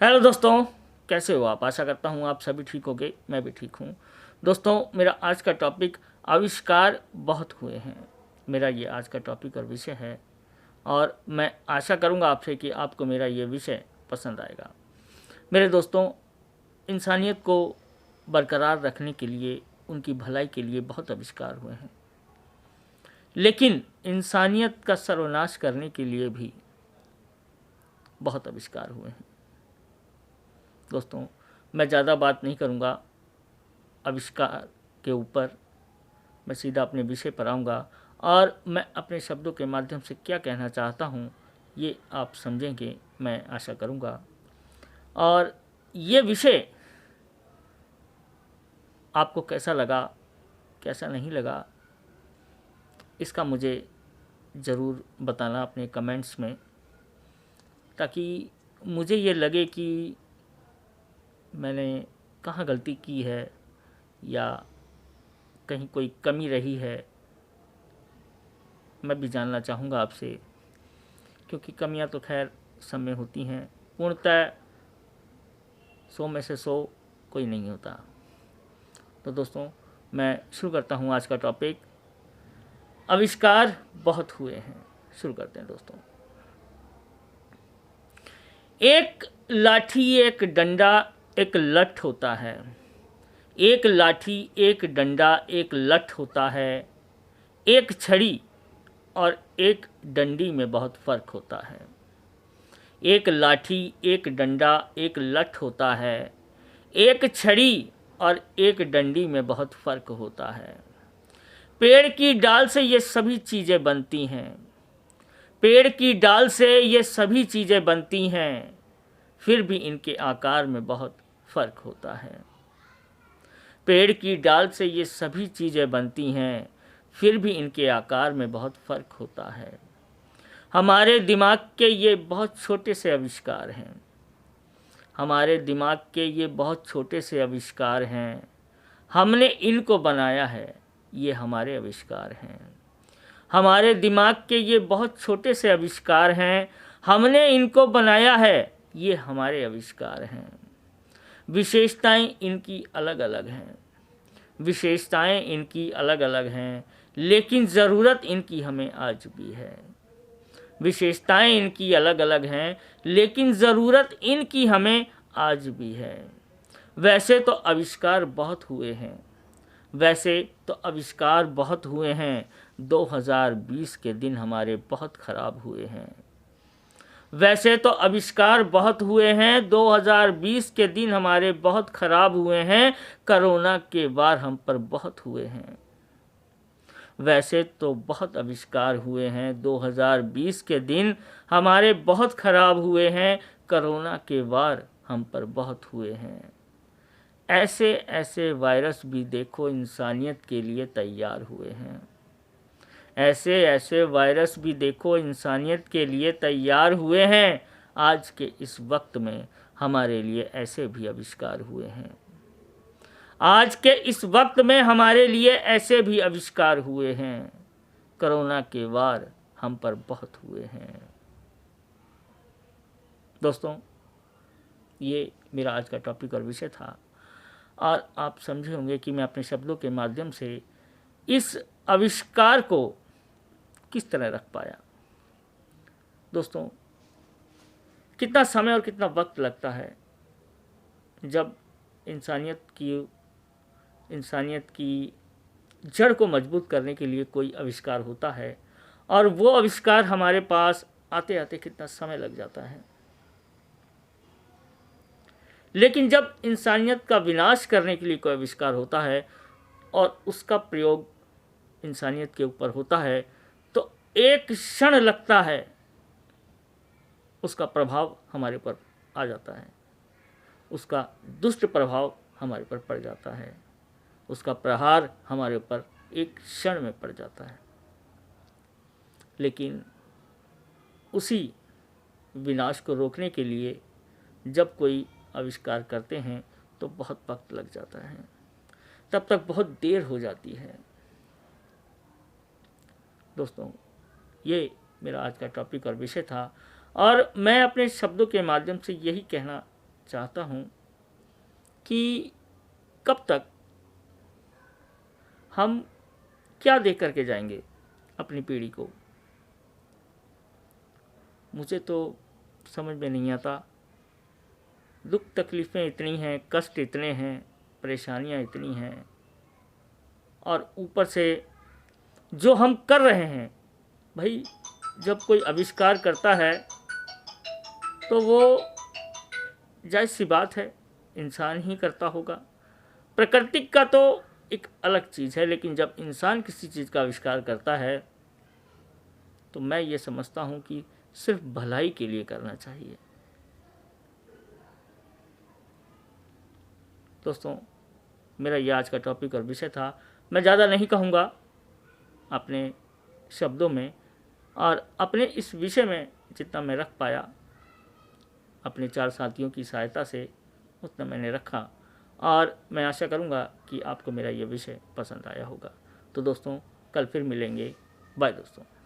Hello दोस्तों, कैसे हो आप? आशा करता हूँ आप सभी ठीक होंगे। मैं भी ठीक हूँ। दोस्तों, मेरा आज का टॉपिक आविष्कार बहुत हुए हैं। मेरा ये आज का टॉपिक और विषय है और मैं आशा करूँगा आपसे कि आपको मेरा ये विषय पसंद आएगा। मेरे दोस्तों, इंसानियत को बरकरार रखने के लिए, उनकी भलाई के लिए बहुत आविष्कार हुए हैं, लेकिन इंसानियत का सर्वनाश करने के लिए भी बहुत आविष्कार हुए हैं। दोस्तों, मैं ज़्यादा बात नहीं करूँगा आविष्कार के ऊपर, मैं सीधा अपने विषय पर आऊँगा और मैं अपने शब्दों के माध्यम से क्या कहना चाहता हूँ ये आप समझेंगे, मैं आशा करूँगा। और ये विषय आपको कैसा लगा, कैसा नहीं लगा, इसका मुझे ज़रूर बताना अपने कमेंट्स में, ताकि मुझे ये लगे कि मैंने कहाँ गलती की है या कहीं कोई कमी रही है। मैं भी जानना चाहूँगा आपसे, क्योंकि कमियां तो खैर सब में होती हैं। पूर्णतः 100 में से 100 कोई नहीं होता। तो दोस्तों, मैं शुरू करता हूँ आज का टॉपिक। आविष्कार बहुत हुए हैं। शुरू करते हैं दोस्तों। एक लाठी, एक डंडा, एक लठ होता है। एक लाठी, एक डंडा, एक लठ होता है। एक छड़ी और एक डंडी में बहुत फ़र्क होता है। एक लाठी, एक डंडा, एक लठ होता है। एक छड़ी और एक डंडी में बहुत फ़र्क होता है। पेड़ की डाल से ये सभी चीज़ें बनती हैं। पेड़ की डाल से ये सभी चीज़ें बनती हैं, फिर भी इनके आकार में बहुत फ़र्क होता है। पेड़ की डाल से ये सभी चीज़ें बनती हैं, फिर भी इनके आकार में बहुत फ़र्क होता है। हमारे दिमाग के ये बहुत छोटे से आविष्कार हैं। हमारे दिमाग के ये बहुत छोटे से आविष्कार हैं। हमने इनको बनाया है, ये हमारे आविष्कार हैं। हमारे दिमाग के ये बहुत छोटे से आविष्कार हैं। हमने इनको बनाया है, ये हमारे आविष्कार हैं। विशेषताएं इनकी अलग अलग हैं। विशेषताएं इनकी अलग अलग हैं, लेकिन ज़रूरत इनकी हमें आज भी है। विशेषताएं इनकी अलग अलग हैं, लेकिन ज़रूरत इनकी हमें आज भी है। वैसे तो आविष्कार बहुत हुए हैं। वैसे तो आविष्कार बहुत हुए हैं। 2020 के दिन हमारे बहुत ख़राब हुए हैं। वैसे तो आविष्कार बहुत हुए हैं। 2020 के दिन हमारे बहुत ख़राब हुए हैं। कोरोना के वार हम पर बहुत हुए हैं। वैसे तो बहुत आविष्कार हुए हैं। 2020 के दिन हमारे बहुत ख़राब हुए हैं। कोरोना के वार हम पर बहुत हुए हैं। ऐसे ऐसे वायरस भी देखो इंसानियत के लिए तैयार हुए हैं। ऐसे ऐसे वायरस भी देखो इंसानियत के लिए तैयार हुए हैं। आज के इस वक्त में हमारे लिए ऐसे भी आविष्कार हुए हैं। आज के इस वक्त में हमारे लिए ऐसे भी आविष्कार हुए हैं। कोरोना के वार हम पर बहुत हुए हैं। दोस्तों, ये मेरा आज का टॉपिक और विषय था और आप समझे होंगे कि मैं अपने शब्दों के माध्यम से इस आविष्कार को किस तरह रख पाया। दोस्तों, कितना समय और कितना वक्त लगता है जब इंसानियत की जड़ को मजबूत करने के लिए कोई आविष्कार होता है, और वो आविष्कार हमारे पास आते आते कितना समय लग जाता है। लेकिन जब इंसानियत का विनाश करने के लिए कोई आविष्कार होता है और उसका प्रयोग इंसानियत के ऊपर होता है, तो एक क्षण लगता है उसका प्रभाव हमारे ऊपर आ जाता है। उसका दुष्ट प्रभाव हमारे ऊपर पड़ जाता है। उसका प्रहार हमारे ऊपर एक क्षण में पड़ जाता है। लेकिन उसी विनाश को रोकने के लिए जब कोई आविष्कार करते हैं तो बहुत वक्त लग जाता है, तब तक बहुत देर हो जाती है। दोस्तों, ये मेरा आज का टॉपिक और विषय था और मैं अपने शब्दों के माध्यम से यही कहना चाहता हूँ कि कब तक हम क्या दे करके जाएंगे अपनी पीढ़ी को। मुझे तो समझ में नहीं आता। दुख तकलीफ़ें इतनी हैं, कष्ट इतने हैं, परेशानियां इतनी हैं, और ऊपर से जो हम कर रहे हैं, भाई जब कोई आविष्कार करता है तो वो जायज़ सी बात है, इंसान ही करता होगा। प्रकृति का तो एक अलग चीज़ है, लेकिन जब इंसान किसी चीज़ का आविष्कार करता है तो मैं ये समझता हूँ कि सिर्फ भलाई के लिए करना चाहिए। दोस्तों, मेरा ये आज का टॉपिक और विषय था। मैं ज़्यादा नहीं कहूँगा अपने शब्दों में, और अपने इस विषय में जितना मैं रख पाया अपने 4 साथियों की सहायता से उतना मैंने रखा, और मैं आशा करूँगा कि आपको मेरा ये विषय पसंद आया होगा। तो दोस्तों, कल फिर मिलेंगे। बाय दोस्तों।